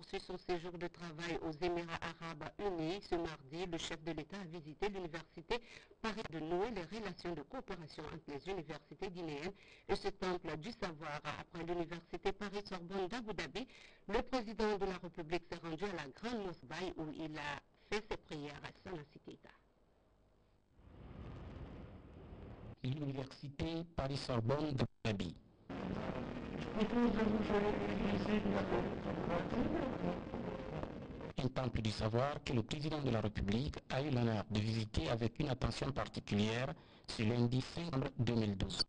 poursuit son séjour de travail aux Émirats arabes unis. Ce mardi, le chef de l'État a visité l'université Paris de nouer les relations de coopération entre les universités guinéennes et ce temple du savoir. Après l'université Paris-Sorbonne d'Abu Dhabi, le président de la République s'est rendu à la Grande Mosquée où il a fait ses prières à Sanassi Keita. L'université Paris-Sorbonne d'Abu Dhabi. Un temple du savoir que le président de la République a eu l'honneur de visiter avec une attention particulière ce lundi 5 novembre 2012.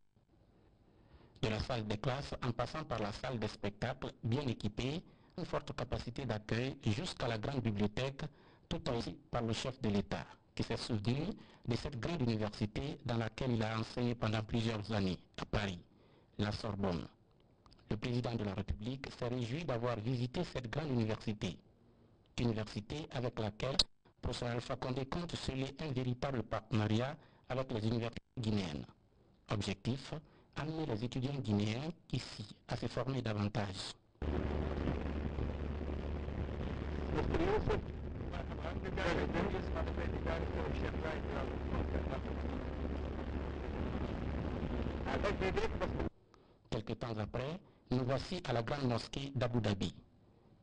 De la salle des classes en passant par la salle des spectacles bien équipée, une forte capacité d'accueil jusqu'à la grande bibliothèque, tout réussi par le chef de l'État, qui s'est souvenu de cette grande université dans laquelle il a enseigné pendant plusieurs années, à Paris, la Sorbonne. Le président de la République s'est réjoui d'avoir visité cette grande université avec laquelle le professeur Alpha Condé compte sceller un véritable partenariat avec les universités guinéennes. Objectif, amener les étudiants guinéens ici à se former davantage. Quelque temps après, nous voici à la grande mosquée d'Abu Dhabi,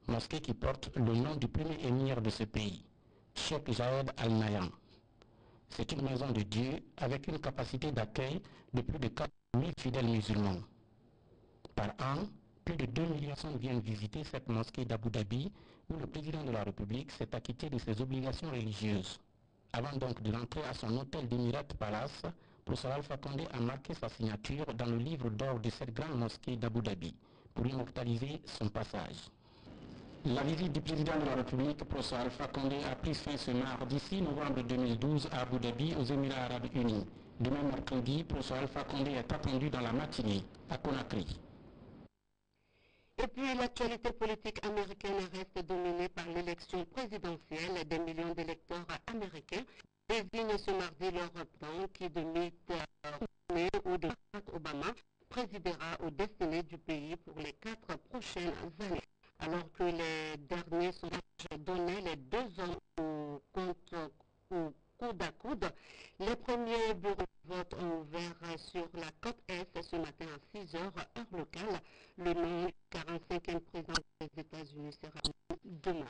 mosquée qui porte le nom du premier émir de ce pays, Cheikh Zayed Al Nahyan. C'est une maison de Dieu avec une capacité d'accueil de plus de 4 000 fidèles musulmans. Par an, plus de 2 millions viennent visiter cette mosquée d'Abu Dhabi où le président de la République s'est acquitté de ses obligations religieuses. Avant donc de rentrer à son hôtel d'Emirat Palace, professeur Alpha Condé a marqué sa signature dans le livre d'or de cette grande mosquée d'Abu Dhabi pour immortaliser son passage. La visite du président de la République, professeur Alpha Condé, a pris fin ce mardi 6 novembre 2012 à Abu Dhabi, aux Émirats arabes unis. Demain mercredi, professeur Alpha Condé est attendu dans la matinée à Conakry. Et puis l'actualité politique américaine reste dominée par l'élection présidentielle. Des millions d'électeurs américains désignent ce mardi leur représentant qui de Mitt Romney ou de Barack Obama présidera aux destinées du pays pour les 4 prochaines années. Alors que les derniers sondages donnaient les deux hommes au coude à coude, les premiers bureaux de vote ont ouvert sur la côte Est ce matin à 6 h heure locale. Le nom du 45e président des États-Unis sera demain.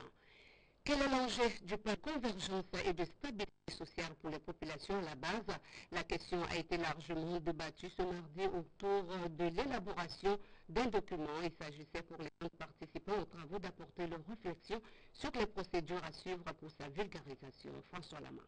Quel est l'enjeu du plan de convergence et de stabilité sociale pour les populations à la base? La question a été largement débattue ce mardi autour de l'élaboration d'un document. Il s'agissait pour les participants aux travaux d'apporter leurs réflexions sur les procédures à suivre pour sa vulgarisation. François Lama.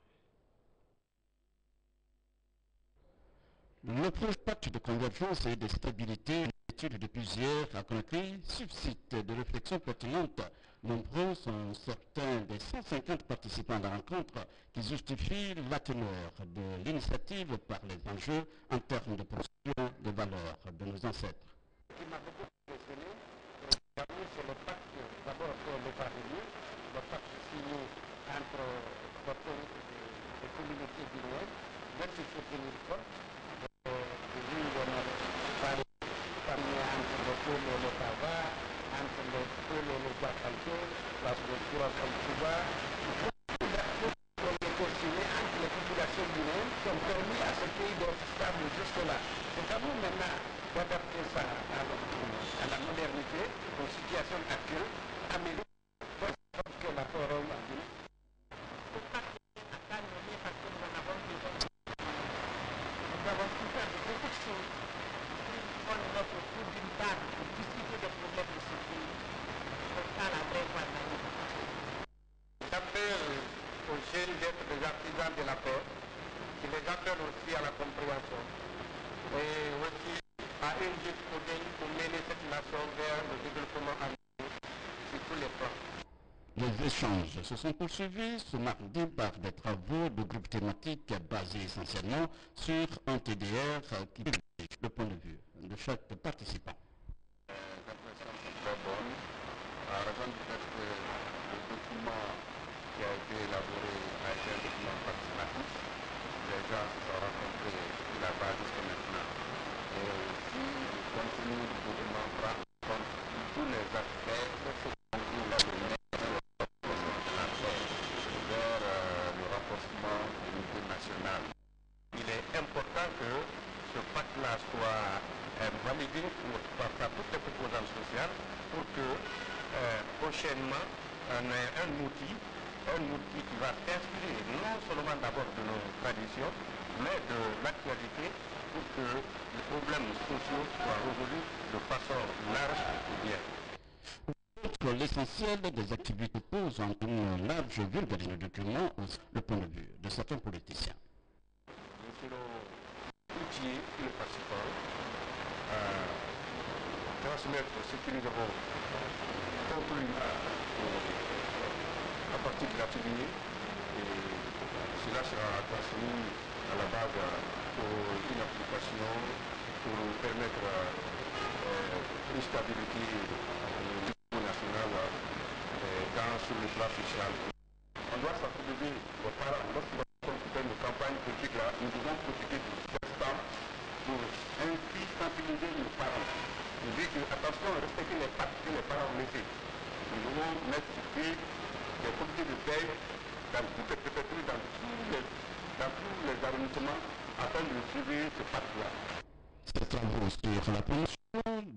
Le projet pacte de convergence et de stabilité, l'étude de plusieurs à Conakry, suscite des réflexions pertinentes. Nombreux sont certains des 150 participants à la rencontre qui justifient la teneur de l'initiative par les enjeux en termes de production des valeurs de nos ancêtres. Ce qui m'a beaucoup impressionné, c'est le pacte d'abord pour les parvenus, le pacte signé entre les communautés guinéennes, même si c'est tenir compte entre le pôle et le Tava, entre le pôle et le Guatanto, parce que le Kouras al-Touba, les consignés entre les populations guinéennes qui ont permis à ce pays d'être stable jusque-là. C'est à nous maintenant d'adapter ça à la modernité, aux situations actuelles, améliorer que la forum a dit. Nous avons pu faire beaucoup de choses. Notre tour d'une table pour discuter des problèmes de ce pays. C'est ça la vraie voie de la liberté. J'appelle aux jeunes d'être des artisans de la paix, qui les appellent aussi à la compréhension et aussi à une lutte pour mener cette nation vers le développement sur tous les plans. Les échanges se sont poursuivis ce mardi par des travaux de groupes thématiques basés essentiellement sur un TDR qui privilégie le point de vue de chaque participant. Les impressions sont très bonnes, à raison du fait que le document qui a été élaboré a été un document participatif. Les gens se sont rencontrés depuis la base jusqu'à maintenant. Et si le contenu du document prend en compte tous les aspects, c'est ce qu'on prochainement un outil qui va s'inspirer non seulement d'abord de nos traditions, mais de l'actualité pour que les problèmes sociaux soient résolus de façon large et bien. L'essentiel des activités pose en une large vulgarisation de documents le point de vue de certains politiciens. Nous serons outillés, tous les participants, à transmettre ce que nous avons conclu à partir de l'atelier, et cela sera transmis à la base pour une application pour permettre une stabilité au niveau national sur le plan social. On doit sensibiliser aux parents lorsqu'ils vont faire une campagne politique là, nous devons profiter de ce temps pour ainsi sensibiliser les parents. Nous dire que attention, respectez les pactes que les parents ont laissés. Nous devons mettre sur pied des comités de paix dans toutes les préfectures, dans tous les arrondissements afin de suivre ce pacte-là. Ces travaux sur la promotion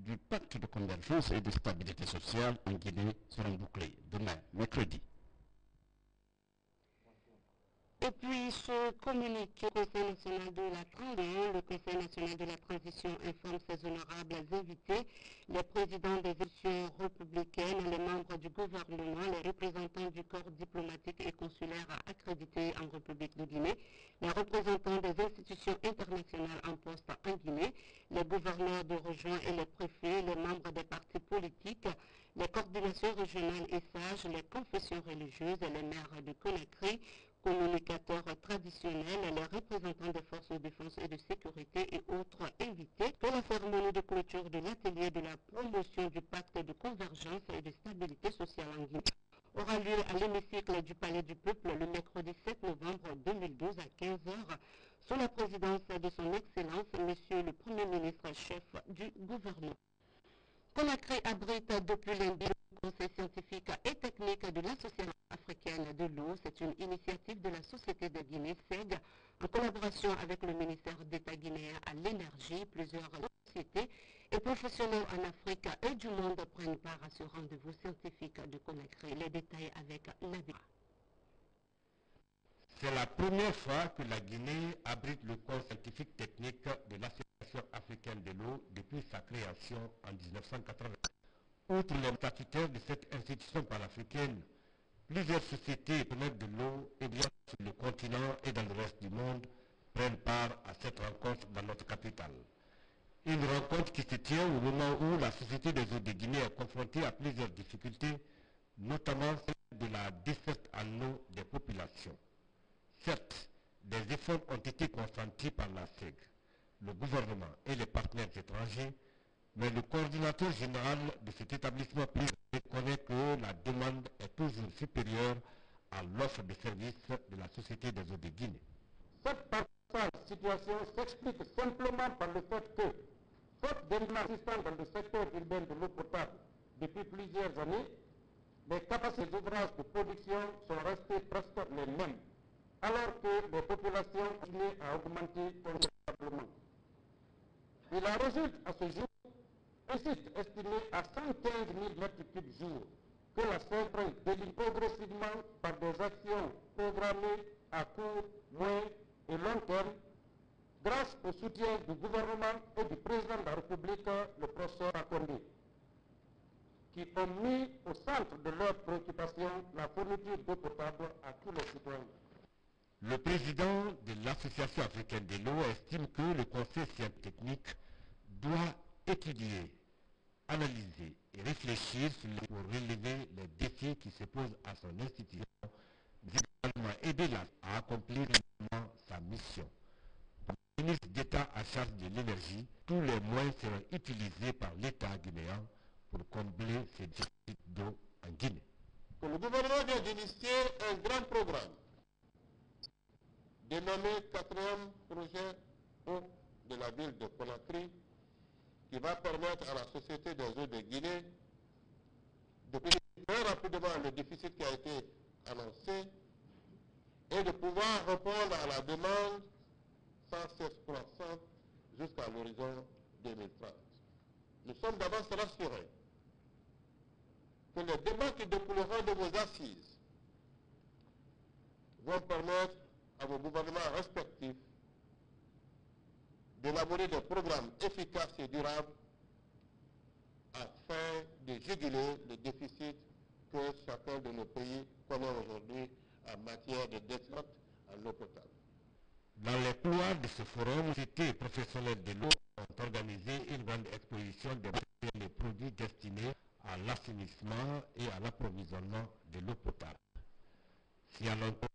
du pacte de convergence et de stabilité sociale en Guinée seront bouclés demain, mercredi. Et puis, ce communiqué au Conseil national de la Transition, le Conseil national de la Transition informe ses honorables invités, les présidents des institutions républicaines, les membres du gouvernement, les représentants du corps diplomatique et consulaire accrédités en République de Guinée, les représentants des institutions internationales en poste en Guinée, les gouverneurs de région et les préfets, les membres des partis politiques, les coordinations régionales et sages, les confessions religieuses, les maires de Conakry, communicateurs traditionnels, les représentants des forces de défense et de sécurité et autres invités, que la cérémonie de clôture de l'atelier de la promotion du pacte de convergence et de stabilité sociale en Guinée aura lieu à l'hémicycle du Palais du Peuple le mercredi 7 novembre 2012 à 15h sous la présidence de son Excellence, Monsieur le Premier ministre chef du gouvernement. Conakry abrite depuis lundi le conseil scientifique et technique de l'Association africaine de l'eau. C'est une initiative de la Société de Guinée, SEG, en collaboration avec le ministère d'État guinéen à l'énergie. Plusieurs sociétés et professionnels en Afrique et du monde prennent part à ce rendez-vous scientifique de Conakry. Les détails avec Nabi. C'est la première fois que la Guinée abrite le corps scientifique technique de l'Association africaine de l'eau depuis sa création en 1980. Outre les statutaires de cette institution panafricaine, plusieurs sociétés de l'eau et bien sur le continent et dans le reste du monde prennent part à cette rencontre dans notre capitale. Une rencontre qui se tient au moment où la Société des eaux de Guinée est confrontée à plusieurs difficultés, notamment celle de la desserte en eau des populations. Certes, des efforts ont été consentis par la SEG, le gouvernement et les partenaires étrangers, mais le coordinateur général de cet établissement privé reconnaît que la demande est toujours supérieure à l'offre de services de la Société des eaux de Guinée. Cette situation s'explique simplement par le fait que, faute d'éléments existants dans le secteur urbain de l'eau potable depuis plusieurs années, les capacités d'ouvrage de production sont restées presque les mêmes, alors que les populations continuent à augmenter considérablement. Il en résulte à ce jour un site estimé à 115 000 m3 jour que la SEG délivre progressivement par des actions programmées à court, moyen et long terme grâce au soutien du gouvernement et du président de la République, le professeur Akondé, qui ont mis au centre de leurs préoccupations la fourniture d'eau potable à tous les citoyens. Le président de l'Association africaine de l'eau estime que le conseil scientifique doit étudier, analyser et réfléchir pour relever les défis qui se posent à son institution, également aider à accomplir sa mission. Pour le ministre d'État en charge de l'énergie, tous les moyens seront utilisés par l'État guinéen pour combler ces déficits d'eau en Guinée. Le gouvernement vient d'initier un grand programme dénommé 4e projet eau de la ville de Conakry, qui va permettre à la Société des eaux de Guinée de payer très rapidement le déficit qui a été annoncé et de pouvoir répondre à la demande sans cesse croissante jusqu'à l'horizon 2030. Nous sommes d'avance rassurés que les débats qui découleront de vos assises vont permettre à vos gouvernements respectifs d'élaborer des programmes efficaces et durables afin de juguler le déficit que chacun de nos pays connaît aujourd'hui en matière de desserte en eau potable. Dans les couloirs de ce forum, sociétés professionnelles de l'eau ont organisé une grande exposition des produits destinés à l'assainissement et à l'approvisionnement de l'eau potable. Si à longtemps,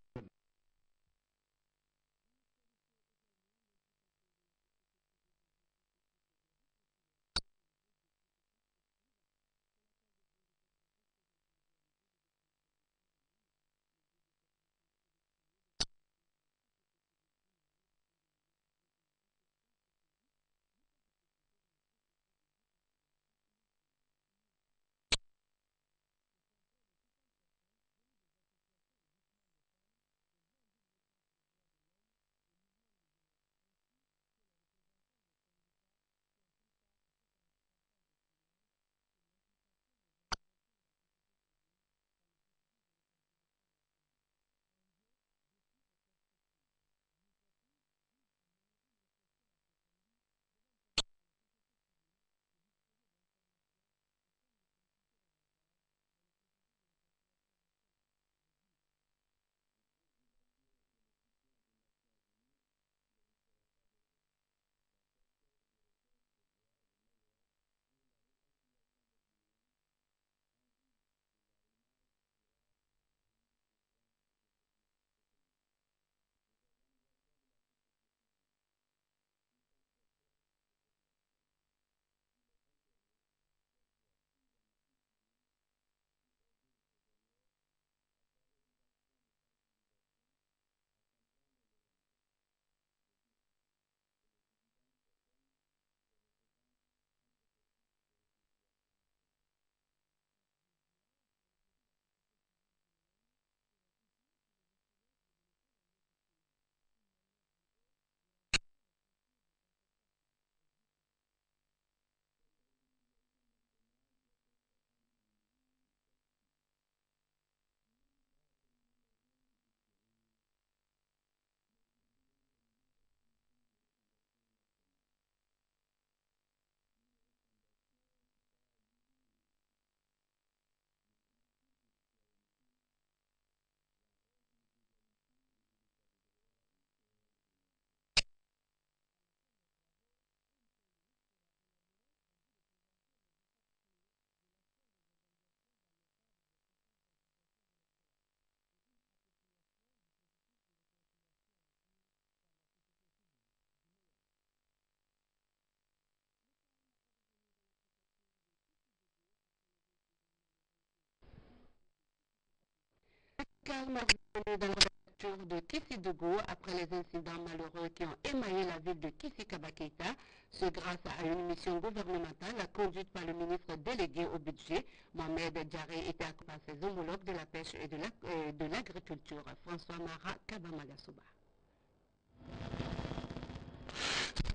Calme revenu dans la préfecture de Kissidougou après les incidents malheureux qui ont émaillé la ville de Kissi-Kaba-Keita. C'est grâce à une mission gouvernementale conduite par le ministre délégué au budget. Mohamed Djaré était accompagné par ses homologues de la pêche et de l'agriculture. François Mara Kabamagasouba.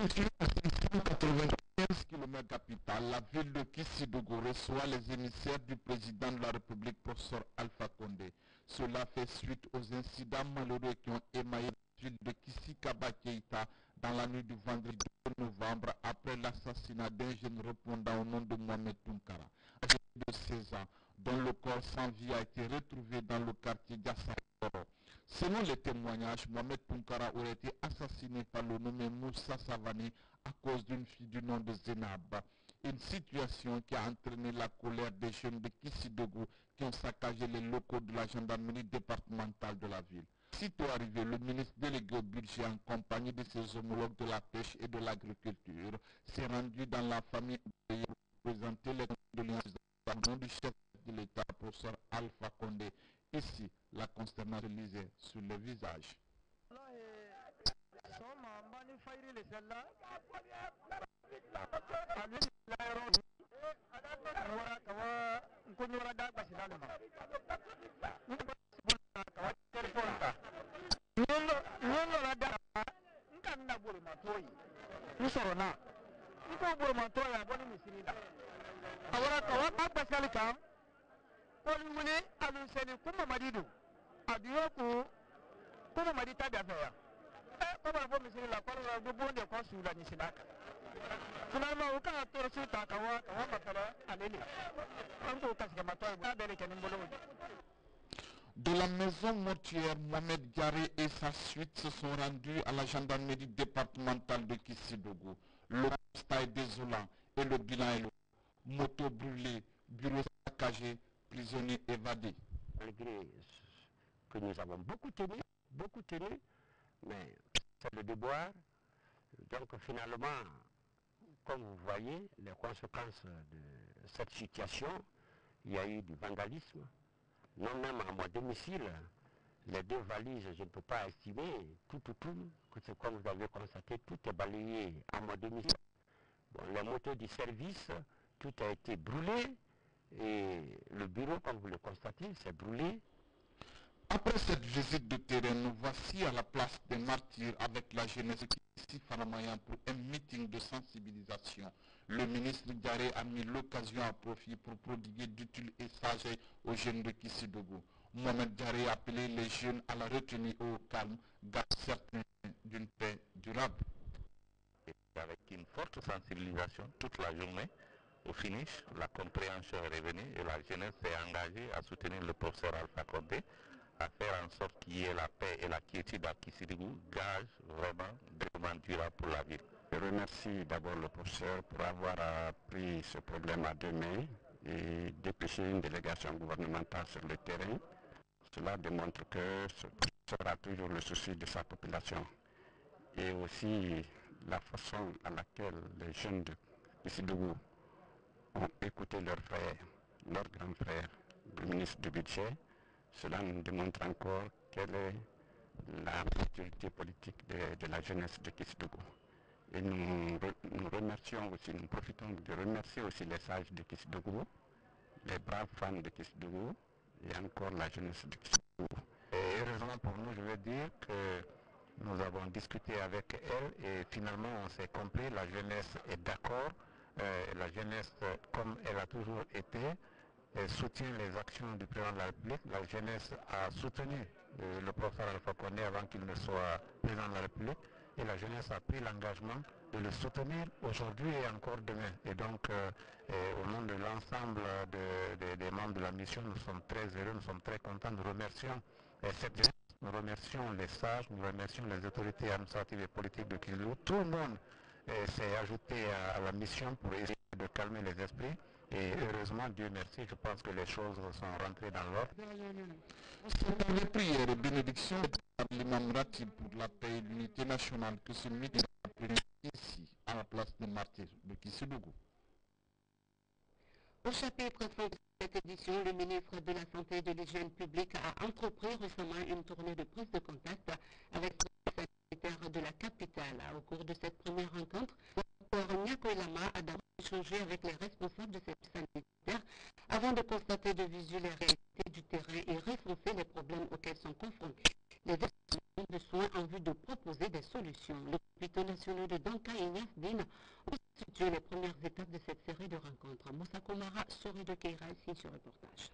Située à 695 km capitale, la ville de Kissidougou reçoit les émissaires du président de la République, professeur Alpha Condé. Cela fait suite aux incidents malheureux qui ont émaillé la ville de Kissi-Kaba-Keita dans la nuit du vendredi 2 novembre après l'assassinat d'un jeune répondant au nom de Mohamed Tounkara, âgé de 16 ans, dont le corps sans vie a été retrouvé dans le quartier d'Assakoro. Selon les témoignages, Mohamed Tounkara aurait été assassiné par le nommé Moussa Savani à cause d'une fille du nom de Zenab. Une situation qui a entraîné la colère des jeunes de Kissidougou qui ont saccagé les locaux de la gendarmerie départementale de la ville. Sitôt arrivé, le ministre délégué au budget en compagnie de ses homologues de la pêche et de l'agriculture s'est rendu dans la famille pour présenter les condoléances au nom du chef de l'État, professeur Alpha Condé. Ici, la consternation lisait sur le visage. lui voulez, à le Sénégal, comment m'a dit, à Diogo, comment m'a dit, t'as d'affaires. Comment on va me dire la parole de bon de quoi sur la Nissinaka. Finalement, aucun acteur sur Takawa, de la maison mortuaire, Mohamed Diaré et sa suite se sont rendus à la gendarmerie départementale de Kissidougou. Le constat est désolant et le bilan est lourd. Moto brûlée, bureau saccagé, prisonniers évadés. Malgré que nous avons beaucoup tenu, mais c'est le déboire. Donc finalement, comme vous voyez, les conséquences de cette situation, il y a eu du vandalisme. Non même à mon domicile, les 2 valises, je ne peux pas estimer, tout, comme vous avez constaté, tout est balayé à mon domicile. Bon, les motos du service, tout a été brûlé et le bureau, comme vous le constatez, s'est brûlé. Après cette visite de terrain, nous voici à la place des martyrs avec la jeunesse ici Faramayan pour un meeting de sensibilisation. Le ministre Diaré a mis l'occasion à profit pour prodiguer d'utiles messages aux jeunes de Kissidougou. Mohamed Diaré a appelé les jeunes à la retenue et au calme, garde certains d'une paix durable. Avec une forte sensibilisation toute la journée, au finish, la compréhension est revenue et la jeunesse s'est engagée à soutenir le professeur Alpha Condé, à faire en sorte qu'il y ait la paix et la quiétude à Kissidougou, gage vraiment durable pour la ville. Je remercie d'abord le professeur pour avoir pris ce problème à 2 mains et dépêché une délégation gouvernementale sur le terrain. Cela démontre que ce professeur a toujours le souci de sa population et aussi la façon à laquelle les jeunes de Kissidougou ont écouté leur frère, leur grand frère, le ministre du budget. Cela nous démontre encore quelle est la maturité politique de la jeunesse de Kissidougou. Et nous remercions aussi, nous profitons de remercier aussi les sages de Kissidougou, les braves fans de Kissidougou et encore la jeunesse de Kissidougou. Et heureusement pour nous, je veux dire que nous avons discuté avec elle et finalement on s'est compris, la jeunesse est d'accord, la jeunesse comme elle a toujours été, soutient les actions du président de la République. La jeunesse a soutenu le professeur Alpha Condé avant qu'il ne soit président de la République et la jeunesse a pris l'engagement de le soutenir aujourd'hui et encore demain. Et donc, au nom de l'ensemble des membres de la mission, nous sommes très heureux, nous sommes très contents, nous remercions cette jeunesse, nous remercions les sages, nous remercions les autorités administratives et politiques de Kissidougou. Tout le monde s'est ajouté à la mission pour essayer de calmer les esprits. Et heureusement, Dieu merci, je pense que les choses sont rentrées dans l'ordre. C'est dans les prières et bénédictions de l'imam Ratib pour la paix et l'unité nationale que ce meeting a pris ici, à la place des martyrs de Kissidougou. Au chapitre 30 de cette édition, le ministre de la Santé et de l'Hygiène publique a entrepris récemment une tournée de prise de contact avec les sanitaires de la capitale. Au cours de cette première rencontre, Dr Nyako Lama a d'abord échangé avec les responsables de cette sanitaire avant de constater de visu les réalités du terrain et recenser les problèmes auxquels sont confrontés les établissements de soins en vue de proposer des solutions. Les hôpitaux nationaux de Danka et Niasdine ont situé les premières étapes de cette série de rencontres. Moussa Komara, Sori de Keira, signe ce reportage.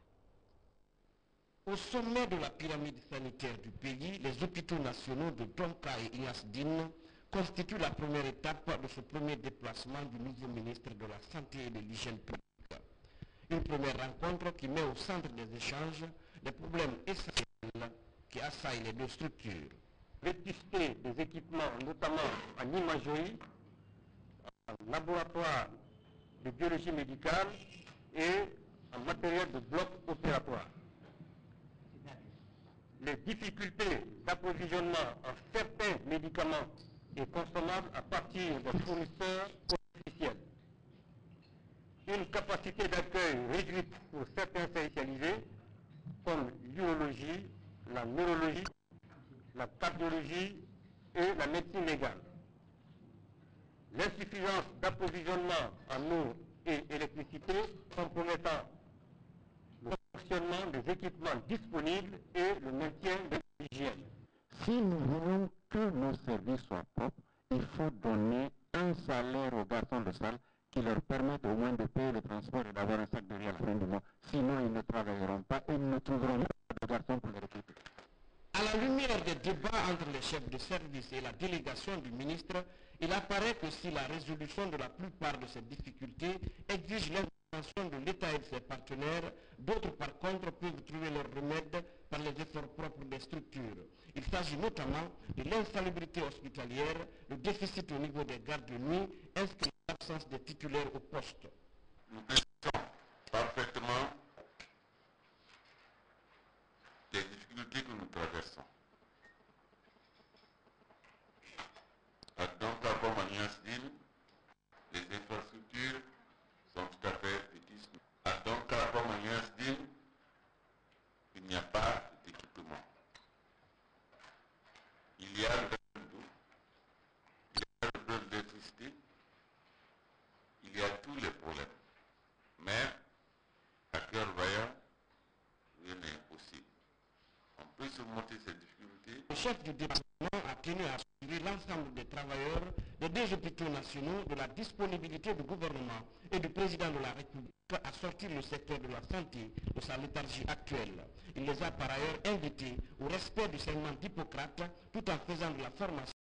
Au sommet de la pyramide sanitaire du pays, les hôpitaux nationaux de Donka et Niasdine constituent la première étape de ce premier déplacement du nouveau ministre de la Santé et de l'Hygiène publique. Une première rencontre qui met au centre des échanges les problèmes essentiels qui assaillent les 2 structures. Vétusté des équipements, notamment en imagerie, en laboratoire de biologie médicale et en matériel de bloc opératoire. Les difficultés d'approvisionnement en certains médicaments et consommables à partir de fournisseurs officiels. Une capacité d'accueil réduite pour certains spécialisés comme l'urologie, la neurologie, la cardiologie et la médecine légale. L'insuffisance d'approvisionnement en eau et électricité compromettant le fonctionnement des équipements disponibles et le maintien de l'hygiène. Si nous voulons que nos services soient propres, il faut donner un salaire aux garçons de salle qui leur permettent au moins de payer le transport et d'avoir un sac de riz à la fin du mois. Sinon, ils ne travailleront pas et ils ne trouveront pas de garçons pour les recruter. À la lumière des débats entre les chefs de service et la délégation du ministre, il apparaît que si la résolution de la plupart de ces difficultés exige l'intervention de l'État et de ses partenaires, d'autres par contre peuvent trouver leur remède par les efforts propres des structures. Il s'agit notamment de l'insalubrité hospitalière, le déficit au niveau des gardes de nuit, ainsi que l'absence des titulaires au poste. Nous connaissons parfaitement les difficultés que nous traversons. Donc, comme Agnès dit, les infrastructures sont tout à fait vétustes. Donc, comme Agnès dit, il n'y a pas d'équipement. Il y a le problème d'eau, il y a le problème d'électricité, il y a tous les problèmes. Mais, à cœur vaillant, rien n'est impossible. On peut surmonter ces difficultés. Le chef du département a tenu à assurer l'ensemble des travailleurs des 2 hôpitaux nationaux de la disponibilité du gouvernement et du président de la République à sortir le secteur de la santé de sa léthargie actuelle. Il les a par ailleurs invités au respect du serment d'Hippocrate tout en faisant de la formation